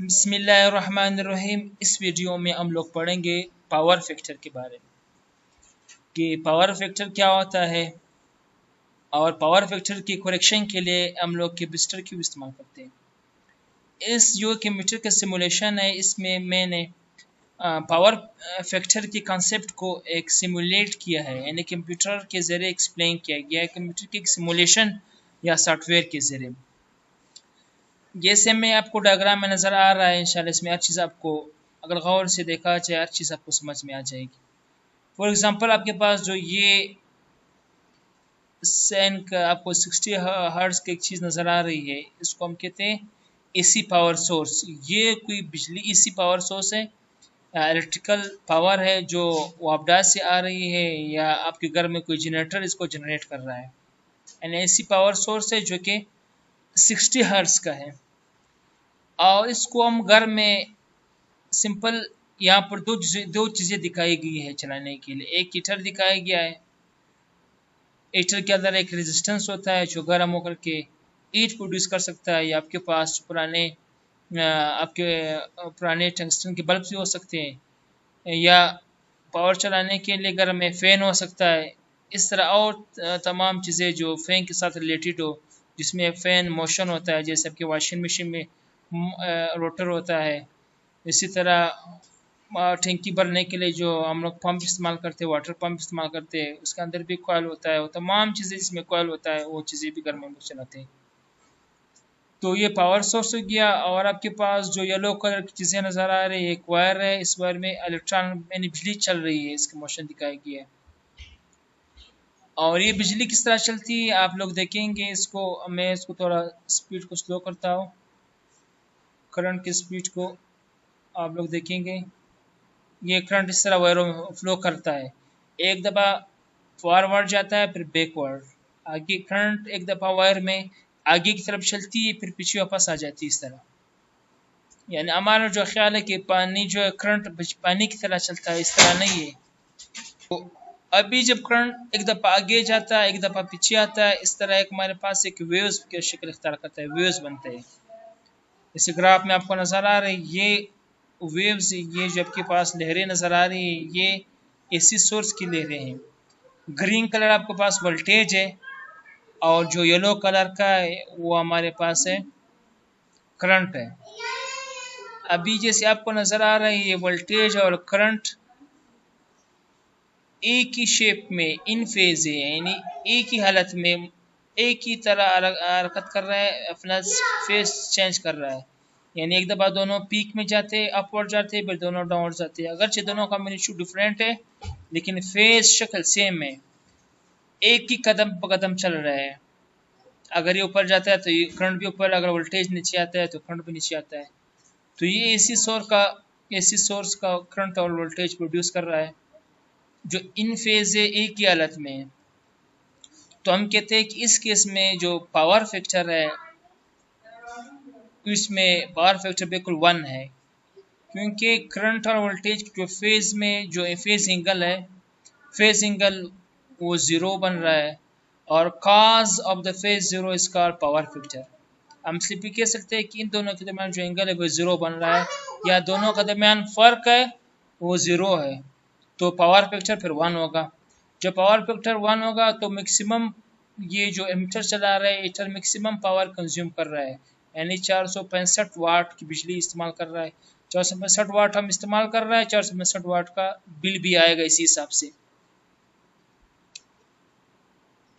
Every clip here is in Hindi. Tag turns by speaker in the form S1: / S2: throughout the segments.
S1: बिस्मिल्लाहिर्रहमानिर्रहीम। इस वीडियो में हम लोग पढ़ेंगे पावर फैक्टर के बारे में कि पावर फैक्टर क्या होता है और पावर फैक्टर की करेक्शन के लिए हम लोग कैपेसिटर क्यों इस्तेमाल करते हैं। इस जो कैपेसिटर का सिमुलेशन है इसमें मैंने पावर फैक्टर के कंसेप्ट को एक सिमुलेट किया है, यानी कंप्यूटर के ज़रिए एक्सप्लेन किया गया है, कंप्यूटर के सिमुलेशन या सॉफ्टवेयर के ज़रिए। जैसे मैं आपको डायग्राम में नज़र आ रहा है, इंशाल्लाह इसमें हर चीज़ आपको अगर गौर से देखा जाए हर चीज़ आपको समझ में आ जाएगी। फॉर एग्ज़ाम्पल आपके पास जो ये सैन का आपको 60 हर्ट्ज़ की एक चीज़ नज़र आ रही है, इसको हम कहते हैं एसी पावर सोर्स। ये कोई बिजली एसी पावर सोर्स है, इलेक्ट्रिकल पावर है जो वापडास से आ रही है या आपके घर में कोई जनरेटर इसको जनरेट कर रहा है। एन एसी पावर सोर्स है जो कि 60 हर्ट्ज़ का है और इसको हम घर में सिंपल यहाँ पर दो चीज़ें दिखाई गई है चलाने के लिए। एक हीटर दिखाया गया है, हीटर के अंदर एक रेजिस्टेंस होता है जो गर्म होकर के हीट प्रोड्यूस कर सकता है, या आपके पास पुराने टंगस्टन के बल्ब भी हो सकते हैं, या पावर चलाने के लिए घर में फ़ैन हो सकता है। इस तरह और तमाम चीज़ें जो फ़ैन के साथ रिलेटेड हो, जिसमें फ़ैन मोशन होता है, जैसे आपके वॉशिंग मशीन में रोटर होता है। इसी तरह टंकी भरने के लिए जो हम लोग पंप इस्तेमाल करते हैं, वाटर पंप इस्तेमाल करते हैं, उसके अंदर भी कॉइल होता है। वो तमाम चीज़ें जिसमें कॉइल होता है वो चीज़ें भी घर में हम लोग चलाते हैं। तो ये पावर सोर्स हो गया। और आपके पास जो येलो कलर की चीज़ें नज़र आ रही है, एक वायर है, इस वायर में इलेक्ट्रॉन यानी बिजली चल रही है, इसकी मोशन दिखाई गई है। और ये बिजली किस तरह चलती है आप लोग देखेंगे। इसको मैं इसको थोड़ा स्पीड को स्लो करता हूँ, करंट की स्पीड को आप लोग देखेंगे। ये करंट इस तरह वायरों में फ्लो करता है, एक दफ़ा फॉरवर्ड जाता है फिर बैकवर्ड। आगे करंट एक दफ़ा वायर में आगे की तरफ चलती है फिर पीछे वापस आ जाती है इस तरह। यानी हमारा जो ख्याल है कि पानी जो है करंट पानी की तरह चलता है, इस तरह नहीं है। तो अभी जब करंट एक दफ़ा आगे जाता है एक दफ़ा पीछे आता है, इस तरह एक हमारे पास एक वेव्स की शक्ल इख्तियार करता है, वेव्स बनते हैं। इस ग्राफ में आपको नज़र आ रही है ये वेव्स, ये जो आपके पास लहरें नज़र आ रही है ये एसी सोर्स की लहरें हैं। ग्रीन कलर आपके पास वोल्टेज है और जो येलो कलर का है वो हमारे पास है करंट है। अभी जैसे आपको नज़र आ रहा है ये वोल्टेज और करंट एक ही शेप में इन फेज है, यानी एक ही हालत में एक ही तरह हरकत कर रहा है, अपना फेस चेंज कर रहा है। यानी एक दफ़ा दोनों पीक में जाते हैं, अपवर्ड जाते हैं, फिर दोनों डाउनवर्ड जाते हैं। अगरचे दोनों का मैग्नीट्यूड डिफरेंट है लेकिन फेस शक्ल सेम है, एक ही कदम पर कदम चल रहा है। अगर ये ऊपर जाता है तो ये करंट भी ऊपर, अगर वोल्टेज नीचे आता है तो करंट भी नीचे आता है। तो ये एसी सोर्स का करंट और वोल्टेज प्रोड्यूस कर रहा है जो इन फेज है, एक ही हालत में है। तो हम कहते हैं कि इस केस में जो पावर फैक्टर है इसमें पावर फैक्टर बिल्कुल 1 है, क्योंकि करंट और वोल्टेज जो फेज में जो फेज एंगल है, फेज एंगल वो 0 बन रहा है और cause of the phase 0 is called power factor. हम सिंपली कह सकते हैं कि इन दोनों के दरमियान जो एंगल है वो 0 बन रहा है, या दोनों के दरमियान फ़र्क है वो 0 है, तो पावर फैक्टर फिर 1 होगा। जब पावर फैक्टर 1 होगा तो मैक्सिमम ये जो एमीटर चला रहा है हीटर मैक्सिमम पावर कंज्यूम कर रहा है, यानी 465 वाट की बिजली इस्तेमाल कर रहा है। 465 वाट हम इस्तेमाल कर रहा है, 465 वाट का बिल भी आएगा इसी हिसाब से।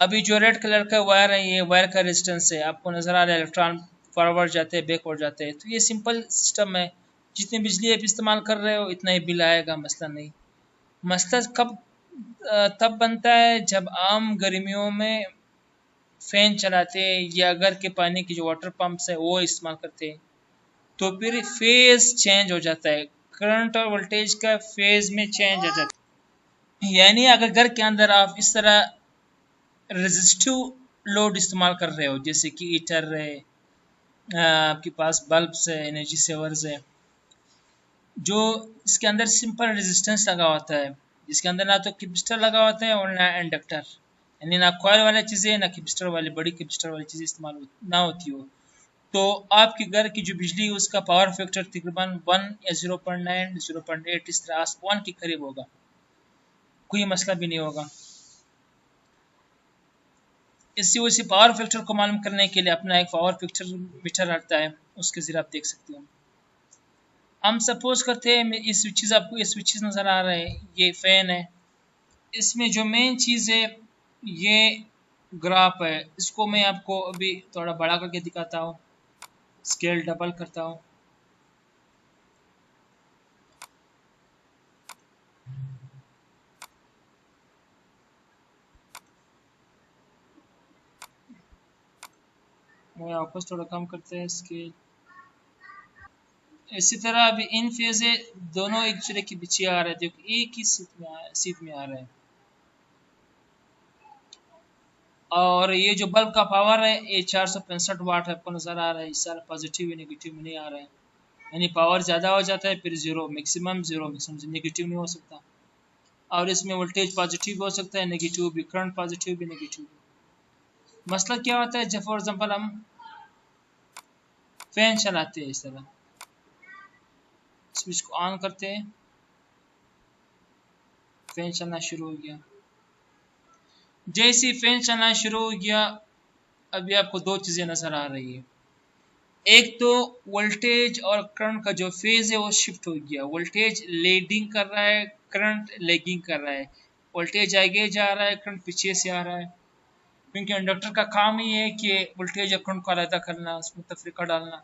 S1: अभी जो रेड कलर का वायर है ये वायर का रेजिस्टेंस है, आपको नज़र आ रहा है इलेक्ट्रॉन फॉरवर्ड जाते हैं बैकवर्ड जाते हैं। तो ये सिंपल सिस्टम है, जितनी बिजली आप इस्तेमाल कर रहे हो इतना ही बिल आएगा, मसला नहीं। मसला कब तब बनता है जब आम गर्मियों में फ़ैन चलाते हैं या घर के पानी की जो वाटर पंप्स है वो इस्तेमाल करते हैं, तो फिर फेज चेंज हो जाता है, करंट और वोल्टेज का फेज में चेंज हो जाता है। यानी अगर घर के अंदर आप इस तरह रेजिस्टिव लोड इस्तेमाल कर रहे हो, जैसे कि हीटर है, आपके पास बल्ब्स है, एनर्जी सेवर्स है, जो इसके अंदर सिंपल रेजिस्टेंस लगा होता है, जिसके अंदर ना तो कैपेसिटर लगा होता है और ना इंडक्टर, यानी ना कॉइल वाली चीज़ें ना कैपेसिटर वाली बड़ी कैपेसिटर वाली चीज़ें इस्तेमाल ना होती हो, तो आपके घर की जो बिजली है उसका पावर फैक्टर तकरीबन 1 या 0.9 0.8 इस तरह 1 के करीब होगा, कोई मसला भी नहीं होगा। इससे उसी पावर फैक्टर को मालूम करने के लिए अपना एक पावर फैक्टर मीटर आता है, उसके ज़रिए आप देख सकते हो। हम सपोज करते हैं इस स्विचेस, आपको ये स्विचेस नज़र आ रहे हैं, ये फ़ैन है। इसमें जो मेन चीज़ है ये ग्राफ है। इसको मैं आपको अभी थोड़ा बड़ा करके दिखाता हूँ, स्केल डबल करता हूँ। मैं वापस थोड़ा कम करते हैं स्केल। इसी तरह अभी इन फेज है, दोनों एक दूसरे के पीछे आ रहे थे, एक ही सीध में आ रहे हैं। और ये जो बल्ब का पावर है ये 465 वाट है, आपको नज़र आ रहा है। इस साल पॉजिटिव या नेगेटिव में नहीं आ रहा है, यानी पावर ज़्यादा हो जाता है फिर ज़ीरो मैक्सिमम नेगेटिव नहीं हो सकता। और इसमें वोल्टेज पॉजिटिव हो सकता है, नेगेटिव भी, करंट पॉजिटिव भी नेगेटिव भी। मसला क्या होता है, जब फॉर एग्जांपल हम फैन चलाते हैं, इस तरह स्विच को ऑन करते हैं, फैन चलना शुरू हो गया। जैसे ही फैन चलना शुरू हो गया, अभी आपको दो चीज़ें नज़र आ रही है। एक तो वोल्टेज और करंट का जो फेज है वो शिफ्ट हो गया, वोल्टेज लीडिंग कर रहा है, करंट लैगिंग कर रहा है। वोल्टेज आगे जा रहा है, करंट पीछे से आ रहा है, क्योंकि इंडक्टर का काम ही है कि वोल्टेज और करंट को अलग करना, उसमें तफरीका डालना।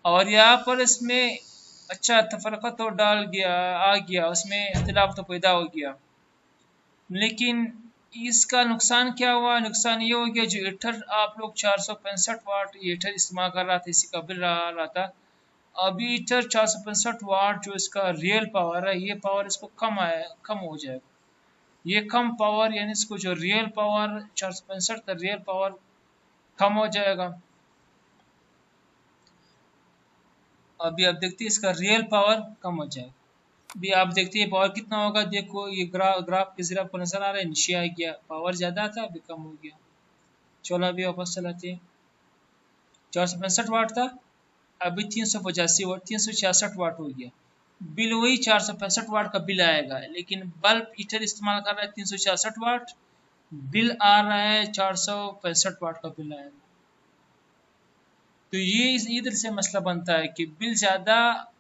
S1: और यहाँ पर इसमें अच्छा तफरका तो डाल गया, आ गया, उसमें इख्तिलाफ तो पैदा हो गया। लेकिन इसका नुकसान क्या हुआ, नुकसान ये हो गया जो हीटर आप लोग 465 वाट हीटर इस्तेमाल कर रहा था, इसी का बिल रहा था। अभी हीटर 465 वाट जो इसका रियल पावर है, ये पावर इसको कम हो जाएगा। ये कम पावर यानी इसको जो रियल पावर 465 का रियल पावर कम हो जाएगा। अभी आप देखते हैं इसका रियल पावर कम हो जाएगा। अभी आप देखते हैं पावर कितना होगा, देखो ये ग्राफ के जरिए आपको नजर आ रहा है, नीचे आ गया, पावर ज़्यादा था अभी कम हो गया। चलो अभी वापस चलाते हैं। 465 वाट था, अभी 385 वाट 366 वाट हो गया। बिल वही 465 वाट का बिल आएगा, लेकिन बल्ब हीटर इस्तेमाल कर रहा है 366 वाट, बिल आ रहा है 465 वाट का बिल आएगा। तो ये इधर से मसला बनता है कि बिल ज़्यादा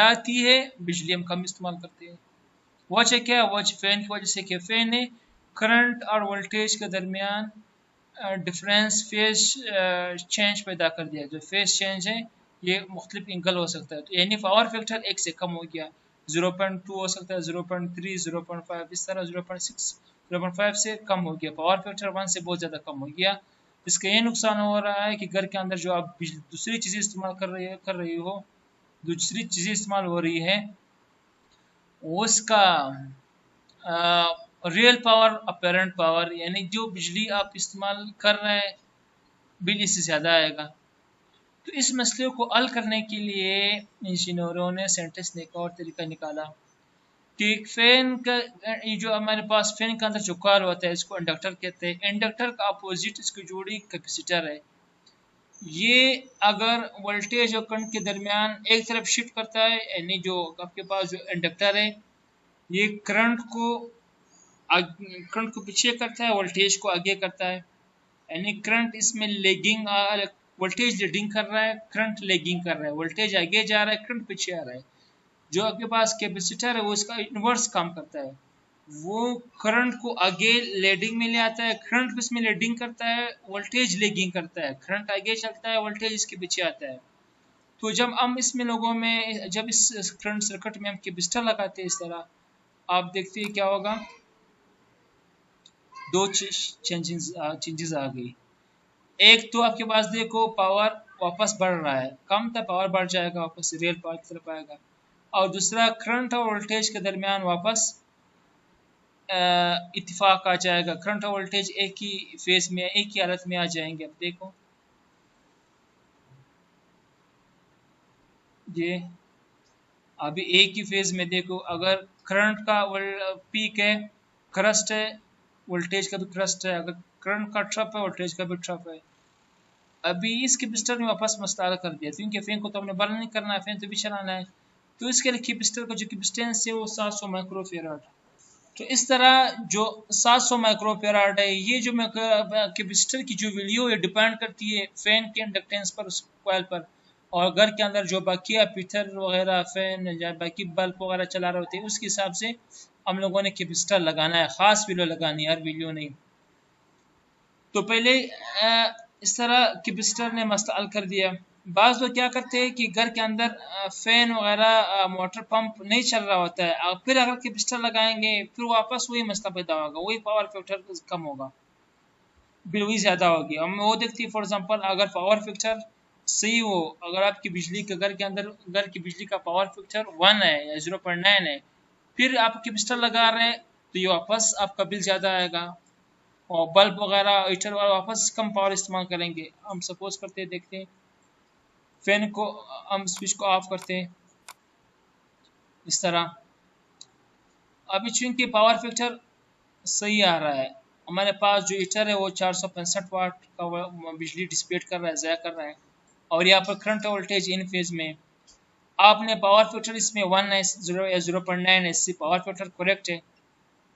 S1: आती है, बिजली हम कम इस्तेमाल करते हैं। वजह क्या है, वजह फैन की वजह से कि फैन ने करंट और वोल्टेज के दरमियान डिफरेंस फेज चेंज पैदा कर दिया। जो फेज चेंज है ये मुख्तलिफ एंगल हो सकता है, तो यानी पावर फैक्टर एक से कम हो गया, 0.2 हो सकता है, 0.3, 0.5, इस तरह 0.6, 0.5 से कम हो गया। पावर फैक्टर 1 से बहुत ज़्यादा कम हो गया। इसका ये नुकसान हो रहा है कि घर के अंदर जो आप दूसरी चीज़ें इस्तेमाल कर रही हो, दूसरी चीज़ें इस्तेमाल हो रही है, उसका रियल पावर, अपेरेंट पावर, यानी जो बिजली आप इस्तेमाल कर रहे हैं, बिल इससे ज़्यादा आएगा। तो इस मसले को हल करने के लिए इंजीनियरों ने, साइंटिस्ट ने एक और तरीका निकाला कि फैन का, ये जो हमारे पास फैन के अंदर जो कॉइल होता है इसको इंडक्टर कहते हैं। इंडक्टर का अपोजिट इसकी जोड़ी कैपेसिटर है। ये अगर वोल्टेज और करंट के दरमियान एक तरफ शिफ्ट करता है, यानी जो आपके पास जो इंडक्टर है ये करंट को पीछे करता है, वोल्टेज को आगे करता है, यानी करंट इसमें लेगिंग, वोल्टेज लीडिंग कर रहा है, करंट लेगिंग कर रहा है, वोल्टेज आगे जा रहा है, करंट पीछे आ रहा है। जो आपके पास कैपेसिटर है वो इसका इन्वर्स काम करता है, वो करंट को आगे लीडिंग में ले आता है, करंट इसमें लीडिंग करता है, वोल्टेज लेगिंग करता है, करंट आगे चलता है, वोल्टेज इसके पीछे आता है। तो जब हम इसमें लोगों में, जब इस करंट सर्किट में हम कैपेसिटर लगाते हैं इस तरह, आप देखते हैं क्या होगा, दो चेंजेस आ गई। एक तो आपके पास देखो पावर वापस बढ़ रहा है, कम था पावर बढ़ जाएगा, वापस रियल पावर की तरफ आएगा। और दूसरा करंट और वोल्टेज के दरमियान वापस इत्तेफाक आ जाएगा, करंट और वोल्टेज एक ही फेज में, एक ही हालत में आ जाएंगे। अब देखो ये अभी एक ही फेज में, देखो अगर करंट का पीक है, क्रस्ट है, वोल्टेज का भी क्रस्ट है, अगर करंट का ट्रप है, वोल्टेज का भी ट्रप है। अभी इस कैपेसिटर ने वापस मस्ताल कर दिया, क्योंकि फैन को तो हमने बंद नहीं करना है, फैन तो भी चलाना है। तो इसके लिए कैपेसिटर का जो कैपेसिटेंस है वो 700 माइक्रोफेराड। तो इस तरह जो 700 माइक्रोफेराड है, ये जो कैपेसिटर की जो वैल्यू है डिपेंड करती है फैन के इंडक्टेंस पर, कॉइल पर। और घर के अंदर जो बाकी पीटर वगैरह फैन या बाकी बल्ब वगैरह चला रहे होते हैं, उसके हिसाब से हम लोगों ने कैपेसिटर लगाना है, ख़ास वैल्यू लगानी है, हर वैल्यू नहीं। तो पहले इस तरह कैपेसिटर ने मस्ताल कर दिया। बाज़ लोग क्या करते हैं कि घर के अंदर फैन वगैरह मोटर पंप नहीं चल रहा होता है, फिर अगर कैपेसिटर लगाएंगे फिर वापस वही मसला पैदा होगा, वही पावर फैक्टर कम होगा, बिल वही ज़्यादा होगी। हम वो देखते हैं फॉर एग्जांपल, अगर पावर फैक्टर सही हो, अगर आपकी बिजली के घर के अंदर घर की बिजली का पावर फैक्टर 1 है या 0.9 है, फिर आप कैपेसिटर लगा रहे हैं तो ये वापस आपका बिल ज़्यादा आएगा, और बल्ब वगैरह हीटर वगैरह वापस कम पावर इस्तेमाल करेंगे। हम सपोज करते हैं, देखते हैं फैन को, हम स्विच को ऑफ करते हैं इस तरह। अभी चूंकि पावर फैक्टर सही आ रहा है, हमारे पास जो हीटर है वो 465 वाट का बिजली डिसिपेट कर रहा है, ज़ाया कर रहा है, और यहाँ पर करंट वोल्टेज इन फेज में। आपने पावर फैक्टर इसमें 1 है, 0 या 0.9 है, इससे पावर फैक्टर करेक्ट है।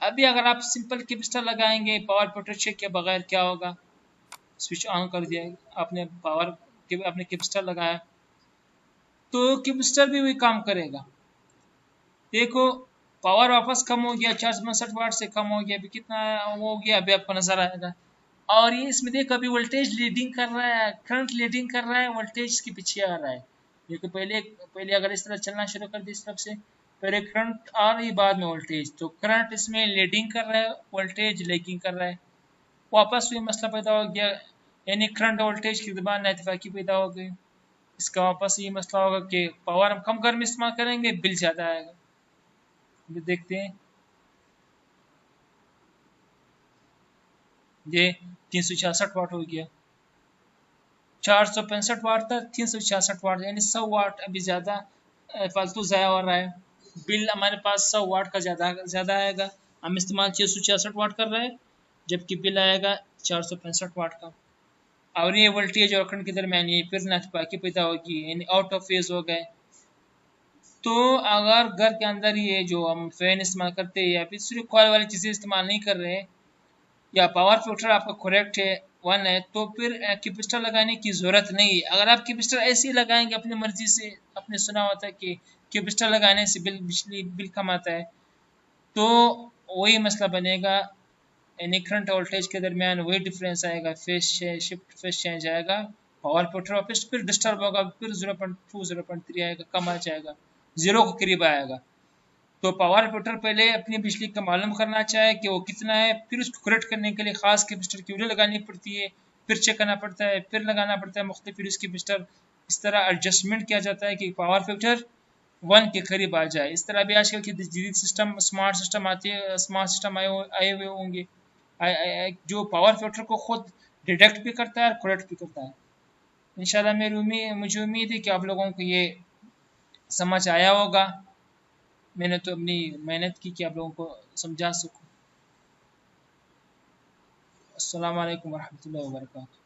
S1: अभी अगर आप सिंपल कैपेसिटर लगाएंगे पावर फैक्टर चेक के बगैर, क्या होगा? स्विच ऑन कर दिया, आपने आपने कैपेसिटर लगाया तो कैपेसिटर भी वही काम करेगा। देखो पावर वापस कम हो गया, 465 वाट से कम हो गया, अभी कितना हो गया अभी आपको नजर आएगा। और ये इसमें देखो अभी वोल्टेज लीडिंग कर रहा है, करंट लीडिंग कर रहा है, वोल्टेज के पीछे आ रहा है। देखो पहले पहले अगर इस तरह चलना शुरू कर दी, इस तरफ से पहले करंट आ रही, बाद में वोल्टेज, तो करंट इसमें लीडिंग कर रहा है, वोल्टेज लैगिंग कर रहा है। वापस वही मसला पैदा हो गया, यानी करंट वोल्टेज की दरमियान नाइतफाकी पैदा हो गई। इसका वापस ये मसला होगा कि पावर हम कम गर्म इस्तेमाल करेंगे, बिल ज़्यादा आएगा। अभी देखते हैं, ये 366 वाट हो गया, 465 था, 366 वाट, यानी 100 वाट अभी ज़्यादा फालतू ज़ाया हो रहा है। बिल हमारे पास 100 वाट का ज़्यादा ज़्यादा आएगा। हम इस्तेमाल 666 वाट कर रहे हैं, जबकि बिल आएगा 465 वाट का। और ये वोल्टेज और करंट के दरमियान ये फिर नातफाकी पैदा होगी, यानी आउट ऑफ फेज हो गए। तो अगर घर के अंदर ये जो हम फैन इस्तेमाल करते हैं या फिर सिर्फ कॉइल वाली चीज़ें इस्तेमाल नहीं कर रहे हैं, या पावर फैक्टर आपका करेक्ट है 1 है, तो फिर कैपेसिटर लगाने की ज़रूरत नहीं है। अगर आप कैपेसिटर ऐसे ही लगाएंगे अपनी मर्जी से, आपने सुना होता है कि कैपेसिटर लगाने से बिजली बिल कम आता है, तो वही मसला बनेगा, यानी करंट वोल्टेज के दरमियान वही डिफरेंस आएगा, फेज चेंज आएगा, पावर फैक्टर वापस फिर डिस्टर्ब होगा, फिर 0.2 0.3 आएगा, कम आ जाएगा, जीरो के करीब आएगा। तो पावर फैक्टर पहले अपनी बिजली का मालूम करना चाहिए कि वो कितना है, फिर उसको करेक्ट करने के लिए खास कैपेसिटर की वैल्यू लगानी पड़ती है, फिर चेक करना पड़ता है, फिर लगाना पड़ता है मुख्तलिफ, फिर उसकी कैपेसिटर इस तरह एडजस्टमेंट किया जाता है कि पावर फैक्टर 1 के करीब आ जाए। इस तरह भी आजकल की जदीद सिस्टम, स्मार्ट सिस्टम आते हैं, स्मार्ट सिस्टम आए हुए होंगे, जो पावर फैक्टर को खुद डिटेक्ट भी करता है और करेक्ट भी करता है। इंशाल्लाह मुझे उम्मीद है कि आप लोगों को ये समझ आया होगा। मैंने तो अपनी मेहनत की कि आप लोगों को समझा सकूं। अस्सलाम वालेकुम वरहमतुल्लाहि वबरकातुहू।